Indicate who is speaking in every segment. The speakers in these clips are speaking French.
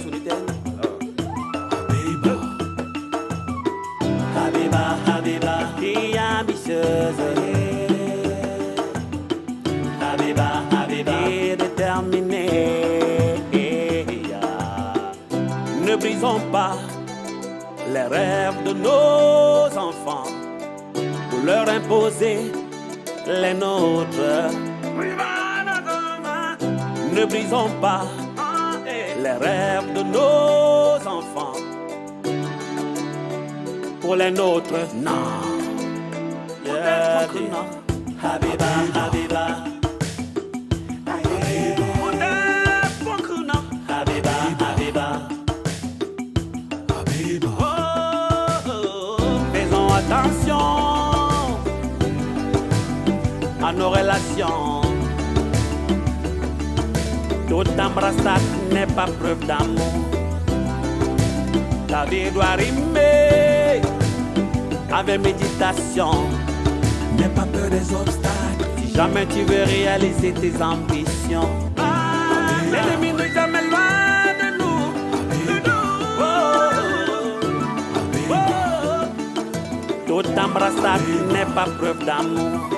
Speaker 1: Solitaire. Habiba, Habiba, fille ambitieuse. Habiba, Habiba, et déterminée. Ne brisons pas les rêves de nos enfants pour leur imposer les nôtres. Ne brisons pas les rêves de nos enfants pour les nôtres. Non. Yeah, Habiba, Habiba. Attention à nos relations. Tout embrassade n'est pas preuve d'amour. Ta vie doit rimer avec méditation. N'aie pas peur des obstacles si jamais tu veux réaliser tes ambitions. L'ennemi n'est jamais loin de nous. Toute embrassade n'est pas preuve d'amour.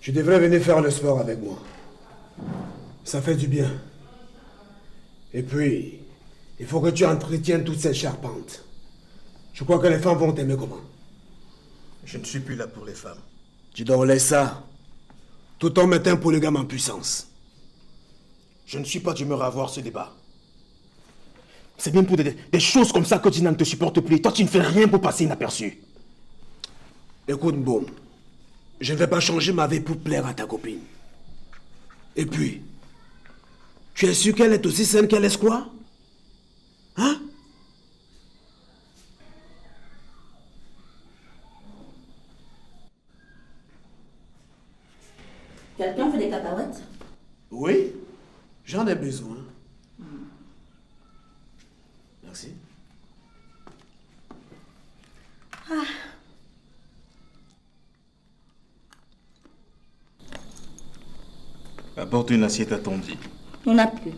Speaker 2: Tu devrais venir faire le sport avec moi. Ça fait du bien. Et puis, il faut que tu entretiennes toute cette charpente. Je crois que les femmes vont t'aimer comment?
Speaker 3: Je ne suis plus là pour les femmes.
Speaker 2: Tu dois laisser ça. Tout homme est un polygame en puissance.
Speaker 3: Je ne suis pas d'humeur à avoir ce débat. C'est bien pour des choses comme ça que Dina ne te supporte plus. Toi, tu ne fais rien pour passer inaperçu.
Speaker 2: Écoute, Boum. Je ne vais pas changer ma vie pour plaire à ta copine. Et puis, tu es sûr qu'elle est aussi saine qu'elle est quoi? Hein?
Speaker 4: Quelqu'un fait des cacahuètes?
Speaker 2: Oui, j'en ai besoin. Merci.
Speaker 3: Apporte une assiette à ton dit.
Speaker 4: On n'a plus.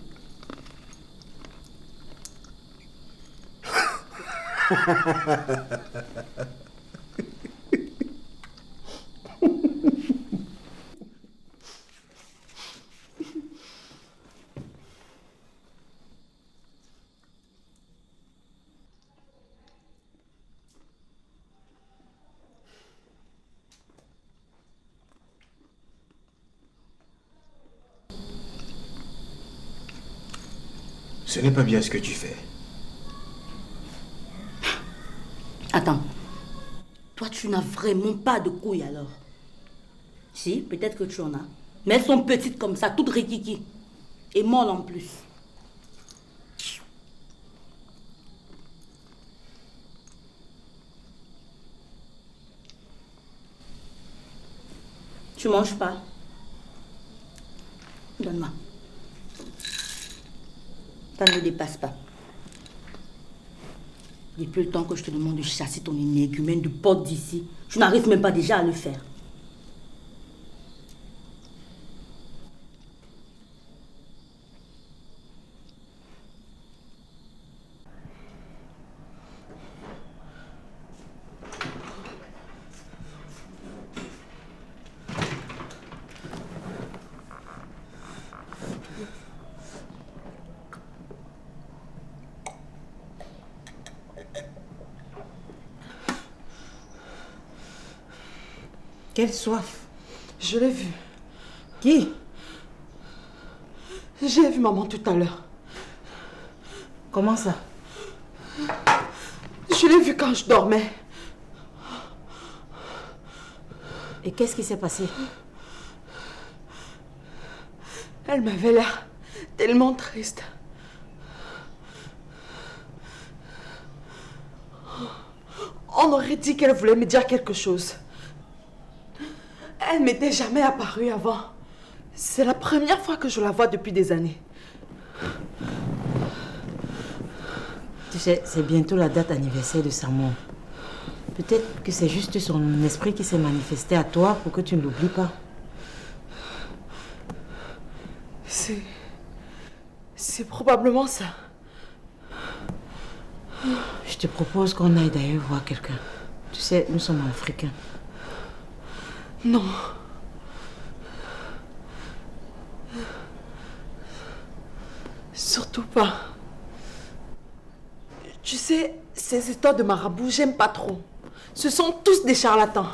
Speaker 3: Ce n'est pas bien ce que tu fais.
Speaker 4: Attends. Toi, tu n'as vraiment pas de couilles alors. Si, peut-être que tu en as. Mais elles sont petites comme ça, toutes rikiki. Et molles en plus. Tu manges pas. Donne-moi. Ça ne dépasse pas. Depuis le temps que je te demande de chasser ton énergumène du porte d'ici, tu n'arrives même pas déjà à le faire.
Speaker 5: Quelle soif!
Speaker 6: Je l'ai vu.
Speaker 5: Qui?
Speaker 6: J'ai vu maman tout à l'heure.
Speaker 5: Comment ça?
Speaker 6: Je l'ai vue quand je dormais.
Speaker 5: Et qu'est-ce qui s'est passé?
Speaker 6: Elle m'avait l'air tellement triste. On aurait dit qu'elle voulait me dire quelque chose. Elle m'était jamais apparue avant. C'est la première fois que je la vois depuis des années.
Speaker 5: Tu sais, c'est bientôt la date anniversaire de sa mort. Peut-être que c'est juste son esprit qui s'est manifesté à toi pour que tu ne l'oublies pas.
Speaker 6: C'est probablement ça.
Speaker 5: Je te propose qu'on aille d'ailleurs voir quelqu'un. Tu sais, nous sommes africains.
Speaker 6: Non. Surtout pas. Tu sais, ces histoires de marabouts, j'aime pas trop. Ce sont tous des charlatans.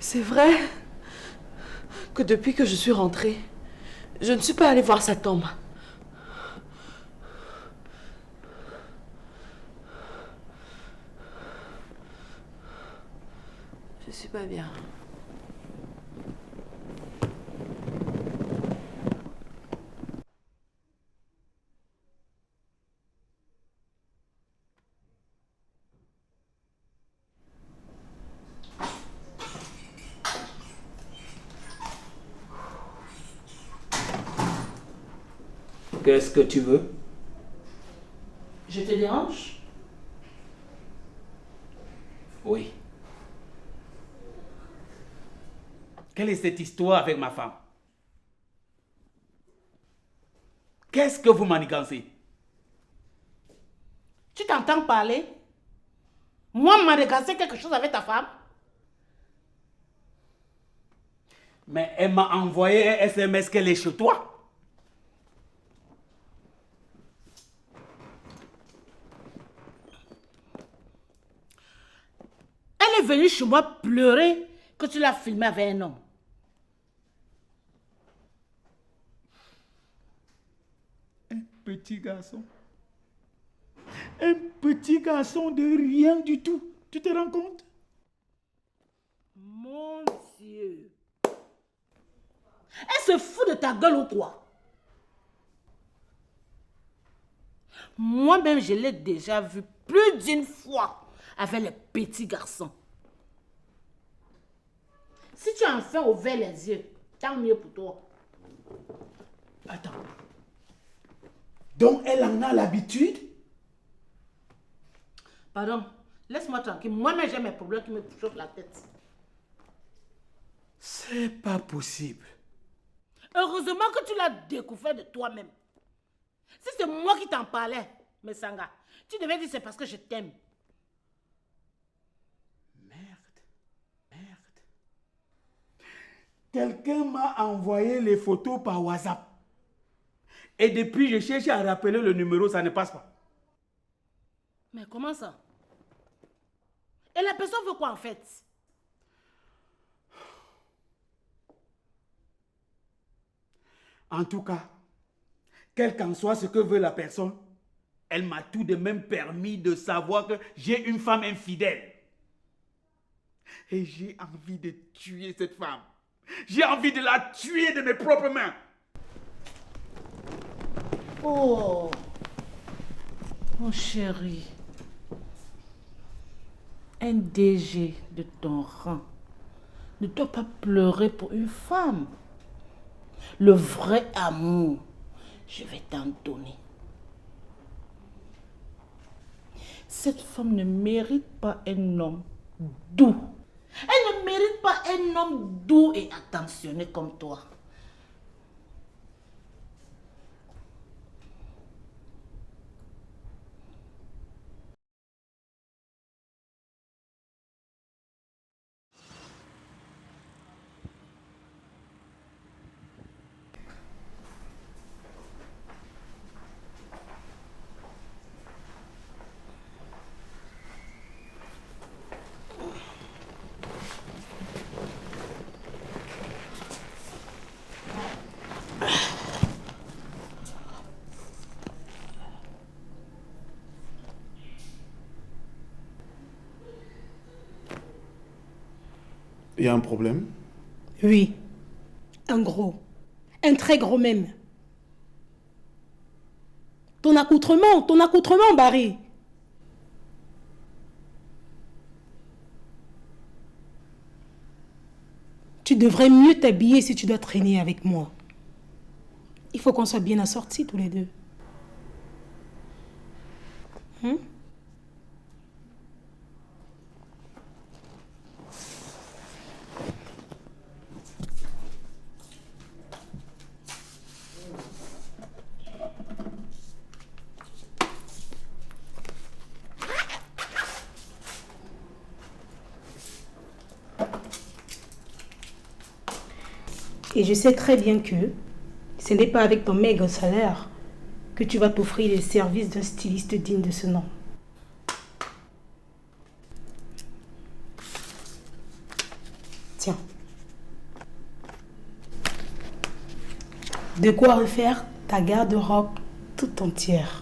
Speaker 6: C'est vrai que depuis que je suis rentrée, je ne suis pas allée voir sa tombe. Je suis pas bien.
Speaker 7: Qu'est-ce que tu veux?
Speaker 4: Je te dérange?
Speaker 7: Oui. Quelle est cette histoire avec ma femme? Qu'est-ce que vous manigancez?
Speaker 8: Tu t'entends parler? Moi, manigancer quelque chose avec ta femme?
Speaker 7: Mais elle m'a envoyé un SMS qu'elle est chez toi.
Speaker 8: Elle est venue chez moi pleurer que tu l'as filmée avec un homme.
Speaker 7: Un petit garçon. Un petit garçon de rien du tout. Tu te rends compte?
Speaker 8: Mon Dieu. Elle se fout de ta gueule ou quoi? Moi-même, je l'ai déjà vue plus d'une fois avec les petits garçons. Si tu as enfin ouvert les yeux, tant mieux pour toi.
Speaker 7: Attends. Donc elle en a l'habitude?
Speaker 8: Pardon, laisse-moi tranquille. Moi-même, j'ai mes problèmes qui me chauffent la tête.
Speaker 7: C'est pas possible.
Speaker 8: Heureusement que tu l'as découvert de toi-même. Si c'est moi qui t'en parlais, Messanga, tu devais dire c'est parce que je t'aime.
Speaker 7: Quelqu'un m'a envoyé les photos par WhatsApp. Et depuis, je cherche à rappeler le numéro, ça ne passe pas.
Speaker 8: Mais comment ça? Et la personne veut quoi en fait?
Speaker 7: En tout cas, quel qu'en soit ce que veut la personne, elle m'a tout de même permis de savoir que j'ai une femme infidèle. Et j'ai envie de tuer cette femme. J'ai envie de la tuer de mes propres mains.
Speaker 8: Oh, mon chéri, un DG de ton rang ne dois pas pleurer pour une femme. Le vrai amour, je vais t'en donner. Cette femme ne mérite pas un homme doux. Elle ne mérite pas un homme doux et attentionné comme toi.
Speaker 3: Il y a un problème?
Speaker 9: Oui, un gros, un très gros même. Ton accoutrement, Barry. Tu devrais mieux t'habiller si tu dois traîner avec moi. Il faut qu'on soit bien assortis tous les deux. Hein? Et je sais très bien que ce n'est pas avec ton maigre salaire que tu vas t'offrir les services d'un styliste digne de ce nom. Tiens. De quoi refaire ta garde-robe tout entière.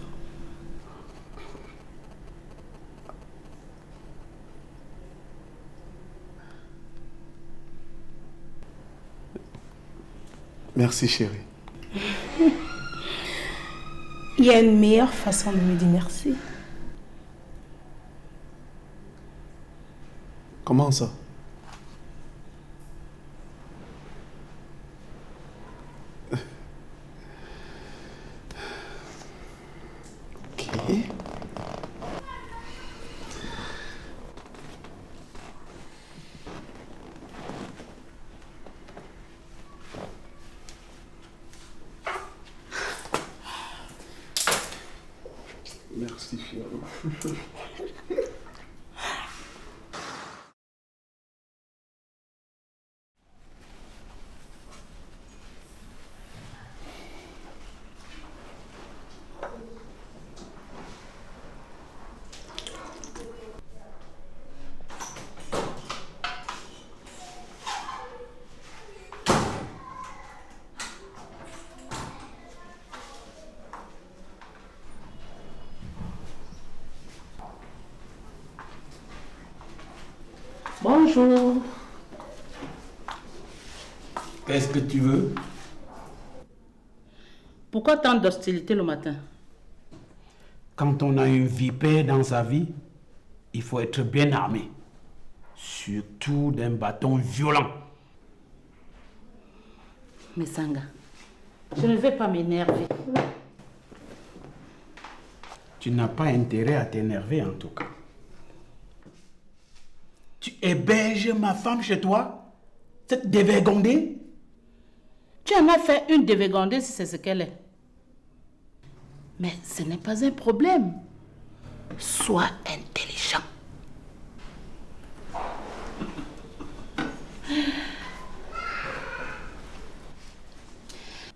Speaker 3: Merci, chérie.
Speaker 9: Il y a une meilleure façon de me dire merci.
Speaker 3: Comment ça? Ok. Merci, chérie.
Speaker 8: Bonjour.
Speaker 7: Qu'est-ce que tu veux?
Speaker 8: Pourquoi tant d'hostilité le matin?
Speaker 7: Quand on a une vipère dans sa vie, il faut être bien armé. Surtout d'un bâton violent.
Speaker 8: Mais Sanga, je ne vais pas m'énerver.
Speaker 7: Tu n'as pas intérêt à t'énerver en tout cas. Tu héberges ma femme chez toi? Cette dévergondée?
Speaker 8: Tu en as fait une dévergondée si c'est ce qu'elle est. Mais ce n'est pas un problème. Sois intelligent.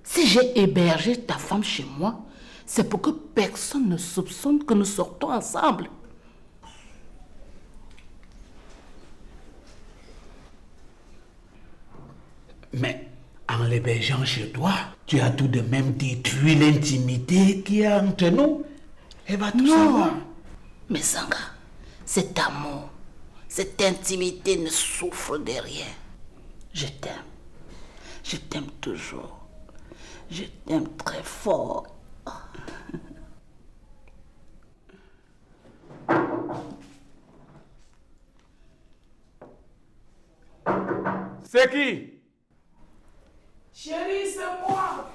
Speaker 8: Si j'ai hébergé ta femme chez moi, c'est pour que personne ne soupçonne que nous sortons ensemble.
Speaker 7: Mais en l'hébergeant chez toi, tu as tout de même détruit l'intimité qu'il y a entre nous. Elle va tout savoir.
Speaker 8: Mais Sanga, cet amour, cette intimité ne souffre de rien. Je t'aime. Je t'aime toujours. Je t'aime très fort.
Speaker 7: C'est qui?
Speaker 6: Chérie, c'est moi.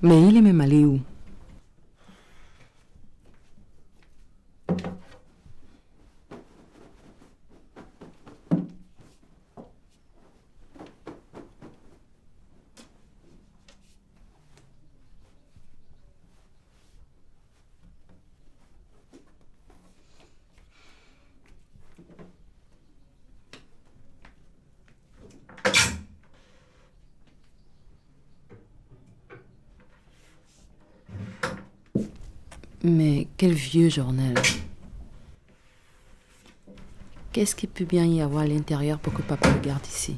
Speaker 5: Mais il est même allé où? Mais quel vieux journal. Qu'est-ce qu'il peut bien y avoir à l'intérieur pour que papa le garde ici?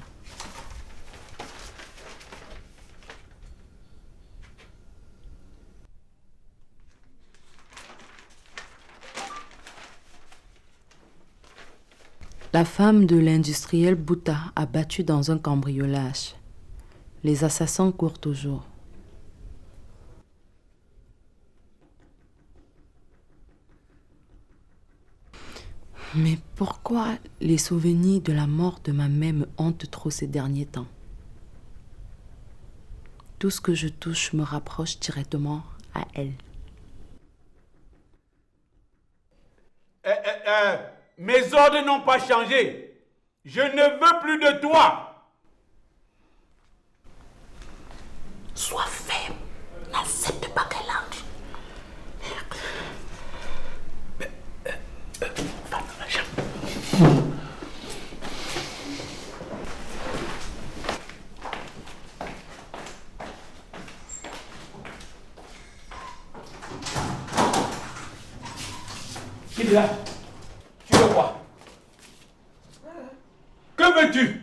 Speaker 5: La femme de l'industriel Bouta abattue dans un cambriolage. Les assassins courent toujours. Mais pourquoi les souvenirs de la mort de ma mère me hantent trop ces derniers temps? Tout ce que je touche me rapproche directement à elle.
Speaker 7: Mes ordres n'ont pas changé. Je ne veux plus de toi.
Speaker 8: Sois ferme. N'accepte pas qu'elle entre. Va dans la chambre.
Speaker 7: Qui est là? Tu veux quoi? Que veux-tu?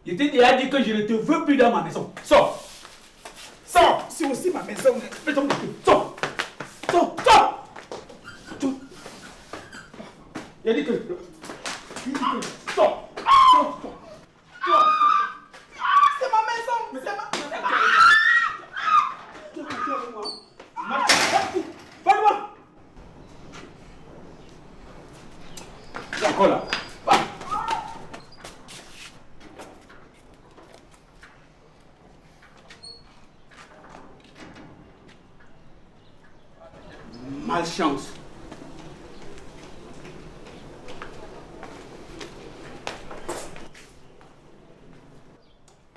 Speaker 7: Je t'ai déjà dit que je ne te veux plus dans ma maison. Sors! Sors! C'est aussi ma maison. Fais ton cul. Sors! Sors! Sors! Il a dit que... Sors! Sors! Sors! C'est ma maison! C'est ma... Tu es avec moi? Marche! Va loin! D'accord là. Malchance.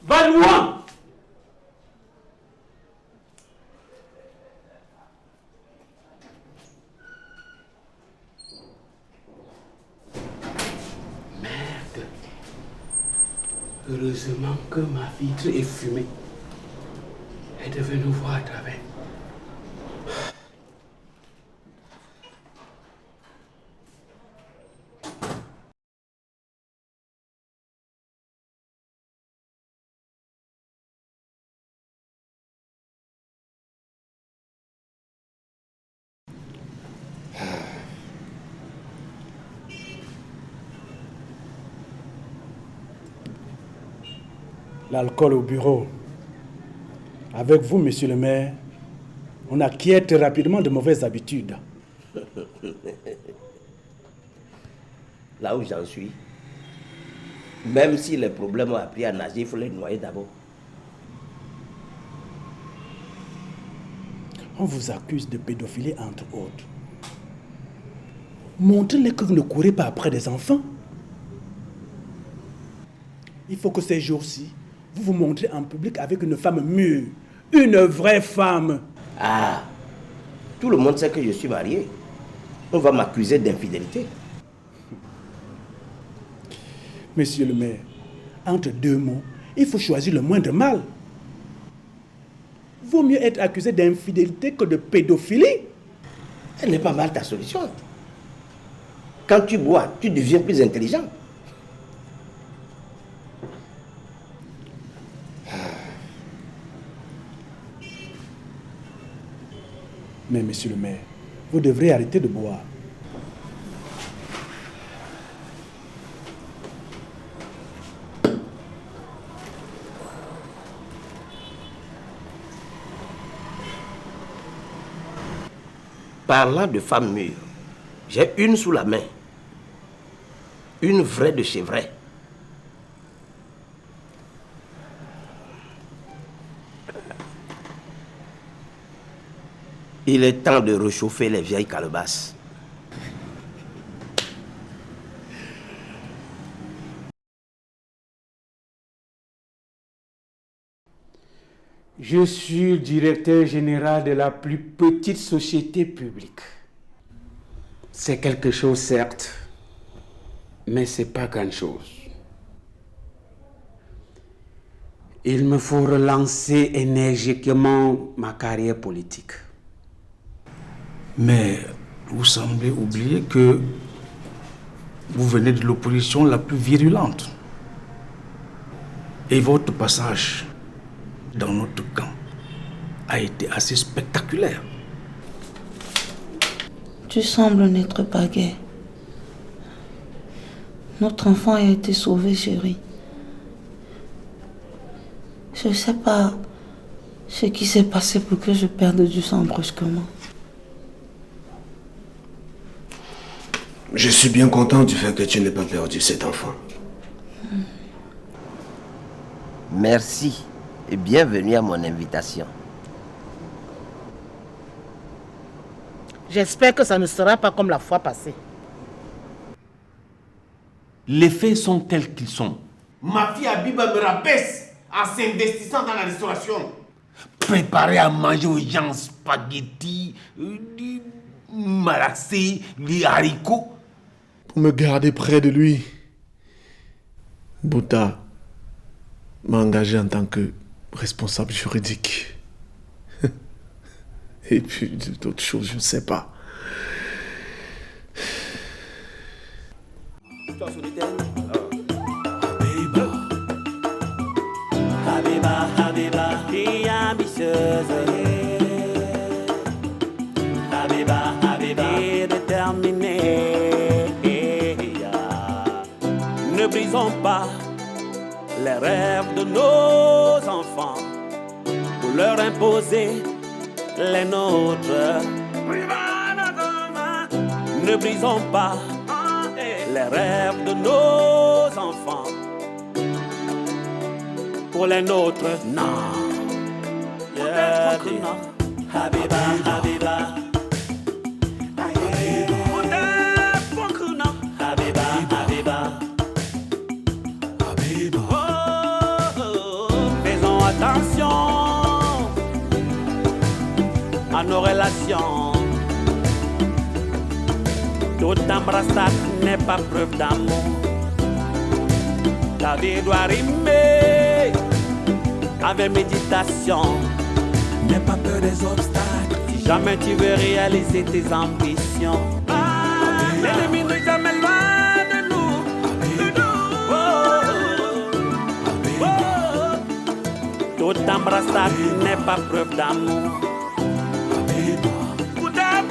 Speaker 7: Va loin. Heureusement que ma vitre est fumée. Elle devait nous voir à travers.
Speaker 10: L'alcool au bureau. Avec vous, monsieur le maire, on acquiert rapidement de mauvaises habitudes.
Speaker 11: Là où j'en suis, même si les problèmes ont appris à nager, il faut les noyer d'abord.
Speaker 10: On vous accuse de pédophilie, entre autres. Montrez-les que vous ne courez pas après des enfants. Il faut que ces jours-ci, vous vous montrez en public avec une femme mûre, une vraie femme.
Speaker 11: Ah, tout le monde sait que je suis marié. On va m'accuser d'infidélité.
Speaker 10: Monsieur le maire, entre deux mots, il faut choisir le moindre mal. Vaut mieux être accusé d'infidélité que de pédophilie.
Speaker 11: Elle n'est pas mal ta solution. Quand tu bois, tu deviens plus intelligent.
Speaker 10: Mais monsieur le maire, vous devrez arrêter de boire.
Speaker 11: Parlant de femmes mûres, j'ai une sous la main. Une vraie de chez vrai. Il est temps de réchauffer les vieilles calebasses.
Speaker 10: Je suis le directeur général de la plus petite société publique. C'est quelque chose, certes, mais c'est pas grand-chose. Il me faut relancer énergiquement ma carrière politique.
Speaker 12: Mais vous semblez oublier que vous venez de l'opposition la plus virulente. Et votre passage dans notre camp a été assez spectaculaire.
Speaker 8: Tu sembles n'être pas gai. Notre enfant a été sauvé, chérie. Je ne sais pas ce qui s'est passé pour que je perde du sang brusquement.
Speaker 2: Je suis bien content du fait que tu n'aies pas perdu cet enfant.
Speaker 11: Merci et bienvenue à mon invitation.
Speaker 5: J'espère que ça ne sera pas comme la fois passée.
Speaker 3: Les faits sont tels qu'ils sont. Ma fille Abiba me rabaisse en s'investissant dans la restauration. Préparer à manger aux gens spaghettis, malaxés, les haricots.
Speaker 13: Pour me garder près de lui, Bouta m'a engagé en tant que responsable juridique. Et puis d'autres choses, je ne sais pas.
Speaker 1: Habiba, Habiba, fille ambitieuse. Habiba, Habiba, déterminée. Ne brisons pas les rêves de nos enfants pour leur imposer les nôtres. Ne brisons pas les rêves de nos enfants pour les nôtres. Non. Yeah, non. Habiba, Habiba. Attention à nos relations. Toute embrassade n'est pas preuve d'amour. Ta vie doit rimer avec méditation. N'aie pas peur des obstacles. Si jamais tu veux réaliser tes ambitions, l'ennemi n'est jamais loin de nous. Toute embrassade n'est pas preuve d'amour. Pour ta